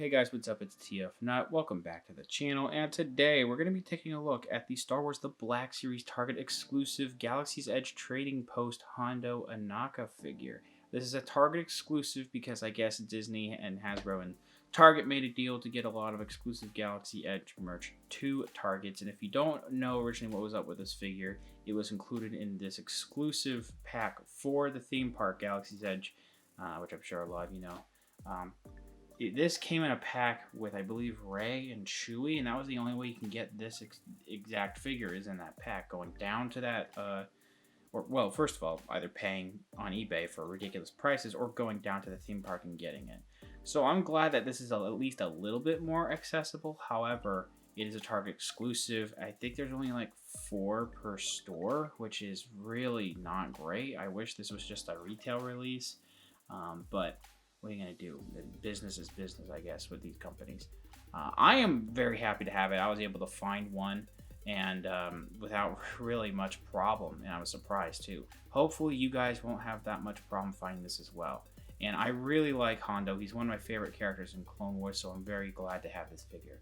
Hey guys, what's up? It's TF Nut. Welcome back to the channel, and today we're going to be taking a look at the Star Wars The Black Series Target exclusive Galaxy's Edge Trading Post Hondo Ohnaka figure. This is a Target exclusive because I guess Disney and Hasbro and Target made a deal to get a lot of exclusive Galaxy Edge merch to Targets, and if you don't know originally what was up with this figure, it was included in this exclusive pack for the theme park Galaxy's Edge, which I'm sure a lot of you know. This came in a pack with, I believe, Rey and Chewie, and that was the only way you can get this exact figure is in that pack. Going down to that, well, first of all, either paying on eBay for ridiculous prices or going down to the theme park and getting it. So I'm glad that this is at least a little bit more accessible. However, it is a Target exclusive. I think there's only like 4 per store, which is really not great. I wish this was just a retail release, but what are you going to do? Business is business, I guess, with these companies. I am very happy to have it. I was able to find one and without really much problem, and I was surprised too. Hopefully you guys won't have that much problem finding this as well. And I really like Hondo. He's one of my favorite characters in Clone Wars, so I'm very glad to have this figure.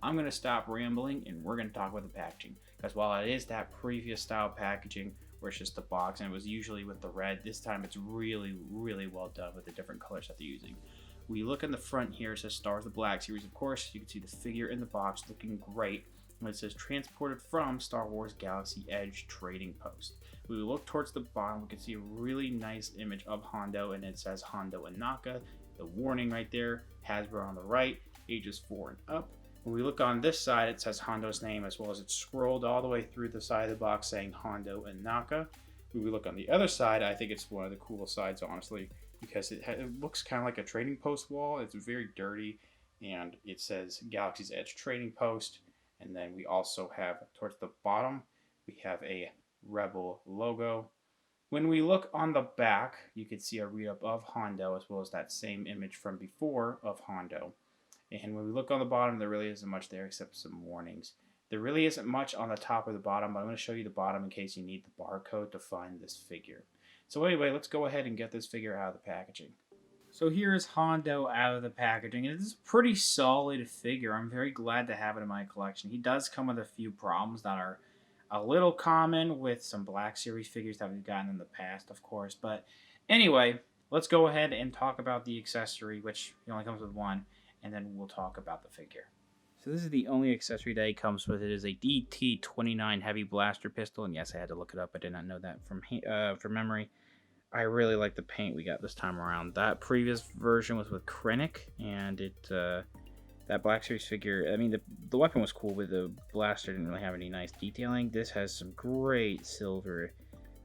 I'm going to stop rambling and we're going to talk about the packaging, because while it is that previous style packaging where it's just the box and it was usually with the red, this time it's really well done with the different colors that they're using. We look in the front here, it says Star Wars The Black Series. Of course, you can see the figure in the box looking great. And it says transported from Star Wars Galaxy Edge Trading Post. We look towards the bottom, we can see a really nice image of Hondo, and it says Hondo Ohnaka. The warning right there, Hasbro on the right, ages 4 and up. When we look on this side, it says Hondo's name, as well as it's scrolled all the way through the side of the box saying Hondo Ohnaka. When we look on the other side, I think it's one of the coolest sides, honestly, because it looks kind of like a trading post wall. It's very dirty, and it says Galaxy's Edge Trading Post. And then we also have, towards the bottom, we have a Rebel logo. When we look on the back, you can see a read-up of Hondo, as well as that same image from before of Hondo. And when we look on the bottom, there really isn't much there except some warnings. There really isn't much on the top or the bottom, but I'm going to show you the bottom in case you need the barcode to find this figure. So anyway, let's go ahead and get this figure out of the packaging. So here's Hondo out of the packaging, and it's a pretty solid figure. I'm very glad to have it in my collection. He does come with a few problems that are a little common with some Black Series figures that we've gotten in the past, of course. But anyway, let's go ahead and talk about the accessory, which only comes with one, and then we'll talk about the figure. So this is the only accessory that he comes with. It is a DT-29 heavy blaster pistol, and yes, I had to look it up. I did not know that from memory. I really like the paint we got this time around. That previous version was with Krennic, and that Black Series figure, I mean, the weapon was cool, but the blaster didn't really have any nice detailing. This has some great silver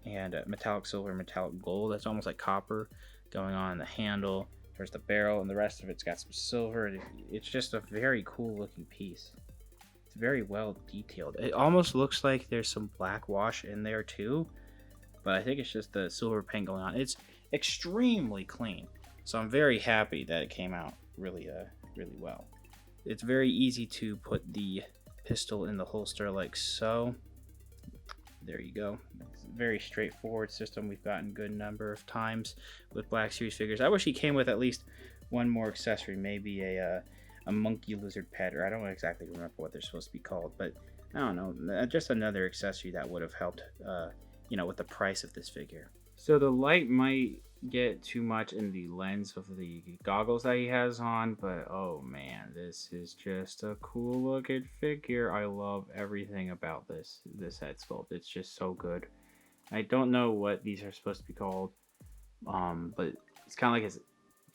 and metallic silver, metallic gold. That's almost like copper going on in the handle. There's the barrel, and the rest of it's got some silver. It's just a very cool looking piece. It's very well detailed. It almost looks like there's some black wash in there too, but I think it's just the silver paint going on. It's extremely clean, so I'm very happy that it came out really well. It's very easy to put the pistol in the holster like so. There you go. It's a very straightforward system. We've gotten a good number of times with Black Series figures. I wish he came with at least one more accessory, maybe a monkey lizard pet, or I don't exactly remember what they're supposed to be called, but I don't know, just another accessory that would have helped with the price of this figure. So the light might get too much in the lens of the goggles that he has on, but oh man, this is just a cool looking figure. I love everything about this head sculpt. It's just so good. I don't know what these are supposed to be called, but it's kind of like his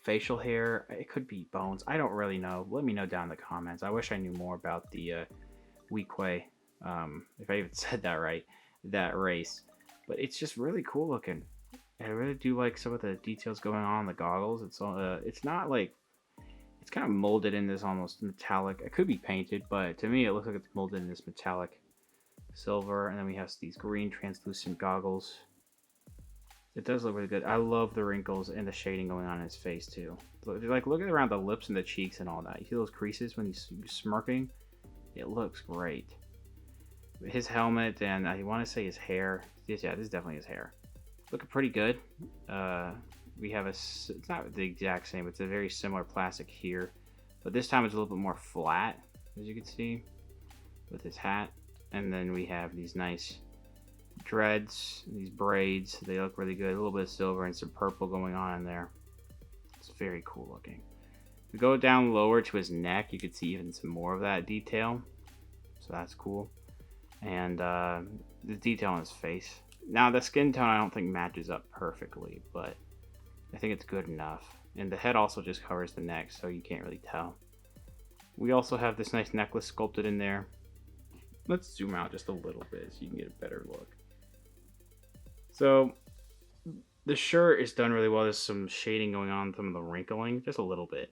facial hair. It could be bones. I don't really know. Let me know down in the comments. I wish I knew more about the Weequay, if I even said that right, that race. But it's just really cool looking. I really do like some of the details going on in the goggles. It's not like, it's kind of molded in this almost metallic. It could be painted, but to me it looks like it's molded in this metallic silver. And then we have these green translucent goggles. It does look really good. I love the wrinkles and the shading going on in his face too. Like, look at around the lips and the cheeks and all that. You see those creases when he's smirking? It looks great. His helmet, and I want to say his hair. Yeah, this is definitely his hair. Looking pretty good. We have it's not the exact same, it's a very similar plastic here but this time it's a little bit more flat, as you can see, with his hat. And then we have these nice dreads, these braids. They look really good. A little bit of silver and some purple going on in there. It's very cool looking. If we go down lower to his neck, you can see even some more of that detail. So that's cool. And the detail on his face. Now the skin tone I don't think matches up perfectly, but I think it's good enough. And the head also just covers the neck, so you can't really tell. We also have this nice necklace sculpted in there. Let's zoom out just a little bit so you can get a better look. So the shirt is done really well. There's some shading going on, some of the wrinkling, just a little bit.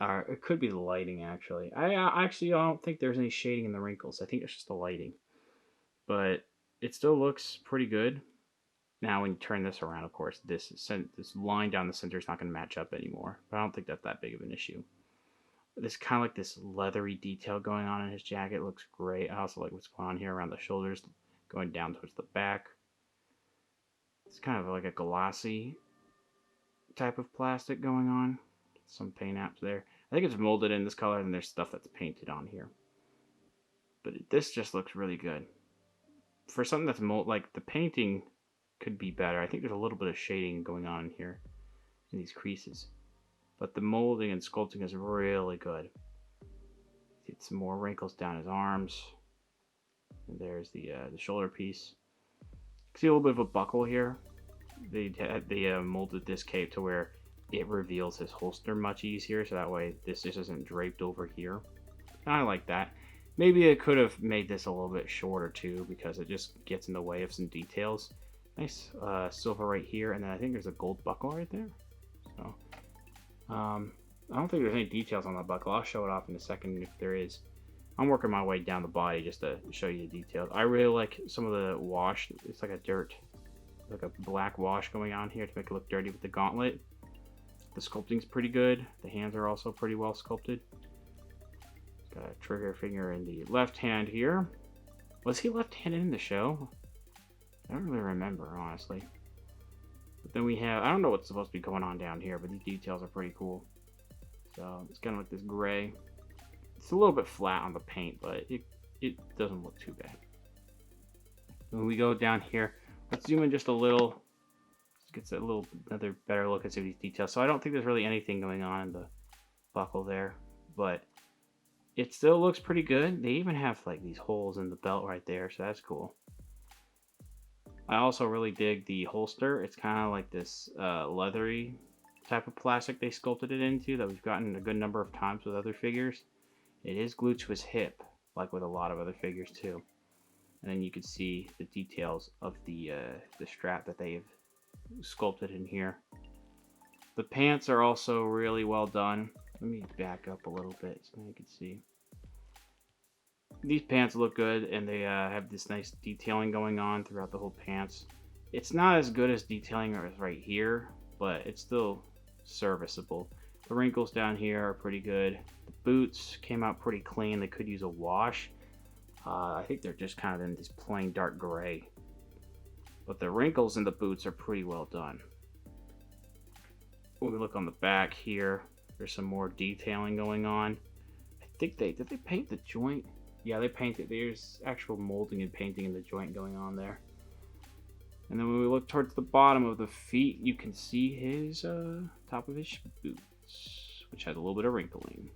It could be the lighting, actually. I don't think there's any shading in the wrinkles. I think it's just the lighting. But it still looks pretty good. Now, when you turn this around, of course, this line down the center is not going to match up anymore. But I don't think that's that big of an issue. There's kind of like this leathery detail going on in his jacket. It looks great. I also like what's going on here around the shoulders, going down towards the back. It's kind of like a glossy type of plastic going on. Some paint apps there. I think it's molded in this color, and there's stuff that's painted on here. But this just looks really good. For something that's like the painting could be better. I think there's a little bit of shading going on here in these creases. But the molding and sculpting is really good. Get some more wrinkles down his arms. And there's the shoulder piece. See a little bit of a buckle here. They molded this cape to where it reveals his holster much easier, so that way this just isn't draped over here. And I like that. Maybe it could have made this a little bit shorter too, because it just gets in the way of some details. Nice silver right here, and then I think there's a gold buckle right there. So I don't think there's any details on the buckle. I'll show it off in a second if there is. I'm working my way down the body just to show you the details. I really like some of the wash. It's like a dirt, like a black wash going on here to make it look dirty with the gauntlet. The sculpting's pretty good. The hands are also pretty well sculpted. Got a trigger finger in the left hand here. Was he left-handed in the show? I don't really remember, honestly. But then we have, I don't know what's supposed to be going on down here, but these details are pretty cool. So it's kind of like this gray. It's a little bit flat on the paint, but it doesn't look too bad. When we go down here, let's zoom in just a little. Gets a little another better look at some of these details. So I don't think there's really anything going on in the buckle there, but it still looks pretty good. They even have like these holes in the belt right there, so that's cool. I also really dig the holster. It's kind of like this leathery type of plastic they sculpted it into that we've gotten a good number of times with other figures. It is glued to his hip, like with a lot of other figures too. And then you can see the details of the strap that they've sculpted in here. The pants are also really well done. Let me back up a little bit so you can see. These pants look good, and they have this nice detailing going on throughout the whole pants. It's not as good as detailing as right here, but it's still serviceable. The wrinkles down here are pretty good. The boots came out pretty clean. They could use a wash. I think they're just kind of in this plain dark gray. But the wrinkles in the boots are pretty well done. When we look on the back here, there's some more detailing going on. I think did they paint the joint? Yeah, they painted. There's actual molding and painting in the joint going on there. And then when we look towards the bottom of the feet, you can see his top of his boots, which has a little bit of wrinkling.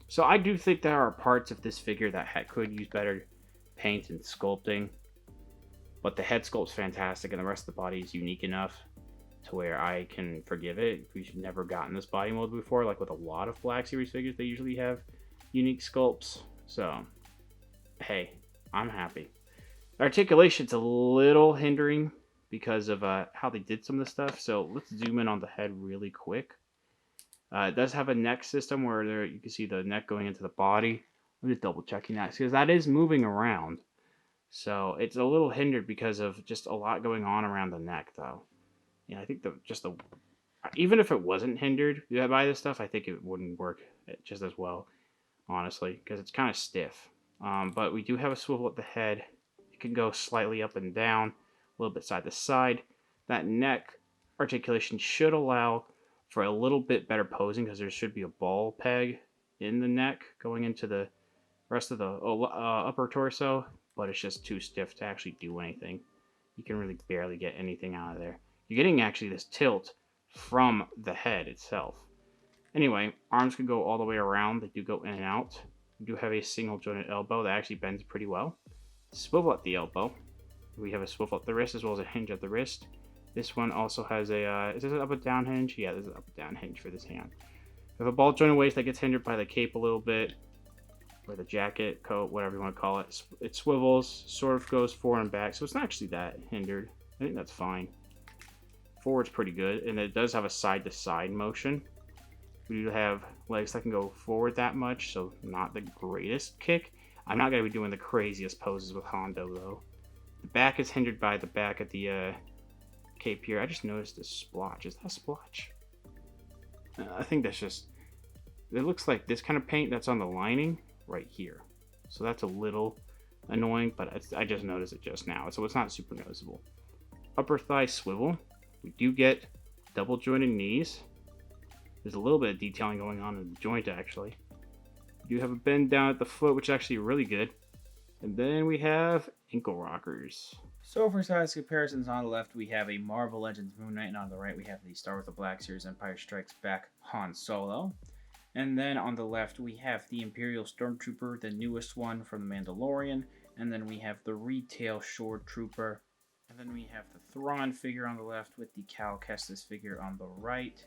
So I do think there are parts of this figure that could use better paint and sculpting. But the head sculpt's fantastic, and the rest of the body is unique enough to where I can forgive it. We've never gotten this body mold before, like with a lot of Black Series figures, they usually have unique sculpts. So, hey, I'm happy. The articulation's a little hindering because of how they did some of the stuff. So let's zoom in on the head really quick. It does have a neck system where you can see the neck going into the body. I'm just double checking that because that is moving around. So it's a little hindered because of just a lot going on around the neck, though. Yeah, I think even if it wasn't hindered by this stuff, I think it wouldn't work just as well, honestly, because it's kind of stiff. But we do have a swivel at the head. It can go slightly up and down, a little bit side to side. That neck articulation should allow for a little bit better posing because there should be a ball peg in the neck, going into the rest of the upper torso, but it's just too stiff to actually do anything. You can really barely get anything out of there. You're getting actually this tilt from the head itself. Anyway, arms can go all the way around. They do go in and out. You do have a single jointed elbow that actually bends pretty well. Swivel at the elbow. We have a swivel at the wrist as well as a hinge at the wrist. This one also has a, is this an up and down hinge? Yeah, there's an up and down hinge for this hand. We have a ball jointed waist that gets hindered by the cape a little bit, or the jacket, coat, whatever you want to call it. It swivels, sort of goes forward and back, so it's not actually that hindered. I think that's fine. Forward's pretty good, and it does have a side-to-side motion. We do have legs that can go forward that much, so not the greatest kick. I'm not going to be doing the craziest poses with Hondo, though. The back is hindered by the back of the cape here. I just noticed a splotch. Is that a splotch? I think that's just... It looks like this kind of paint that's on the lining right here. So that's a little annoying, but I just noticed it just now, so it's not super noticeable. Upper thigh swivel. We do get double jointed knees. There's a little bit of detailing going on in the joint, actually. We do have a bend down at the foot, which is actually really good. And then we have ankle rockers. So for size comparisons, on the left we have a Marvel Legends Moon Knight, and on the right we have the Star Wars: The Black Series Empire Strikes Back Han Solo. And then on the left we have the Imperial Stormtrooper, the newest one from The Mandalorian. And then we have the Retail Shore Trooper. And then we have the Thrawn figure on the left with the Cal Kestis figure on the right.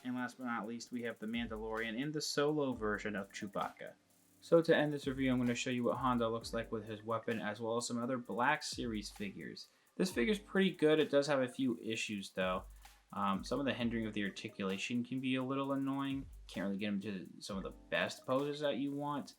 And last but not least, we have the Mandalorian in the solo version of Chewbacca. So to end this review, I'm going to show you what Hondo looks like with his weapon, as well as some other Black Series figures. This figure's pretty good. It does have a few issues, though. Some of the hindering of the articulation can be a little annoying. Can't really get him to some of the best poses that you want.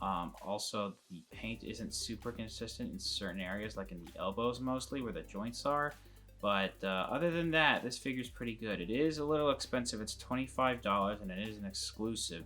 Also, the paint isn't super consistent in certain areas, like in the elbows mostly, where the joints are. But other than that, this figure's pretty good. It is a little expensive. It's $25, and it is an exclusive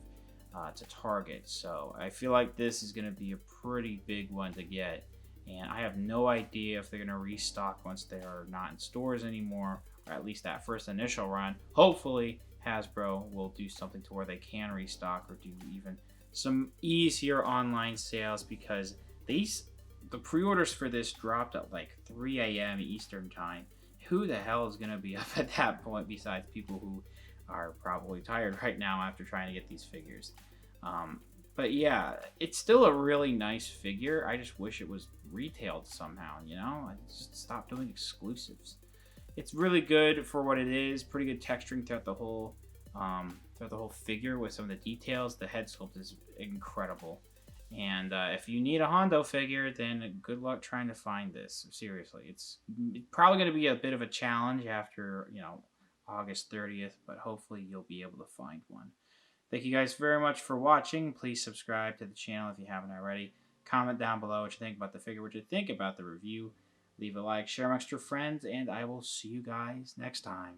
to Target. So I feel like this is going to be a pretty big one to get. And I have no idea if they're going to restock once they are not in stores anymore, or at least that first initial run. Hopefully, Hasbro will do something to where they can restock, or do even some easier online sales, because the pre-orders for this dropped at like 3 a.m. Eastern time. Who the hell is going to be up at that point besides people who are probably tired right now after trying to get these figures? But yeah, it's still a really nice figure. I just wish it was retailed somehow, you know? I just stopped doing exclusives. It's really good for what it is. Pretty good texturing throughout the whole figure with some of the details. The head sculpt is incredible. And if you need a Hondo figure, then good luck trying to find this. Seriously, it's probably going to be a bit of a challenge after, August 30th, but hopefully you'll be able to find one. Thank you guys very much for watching. Please subscribe to the channel if you haven't already. Comment down below what you think about the figure, what you think about the review. Leave a like, share amongst your friends, and I will see you guys next time.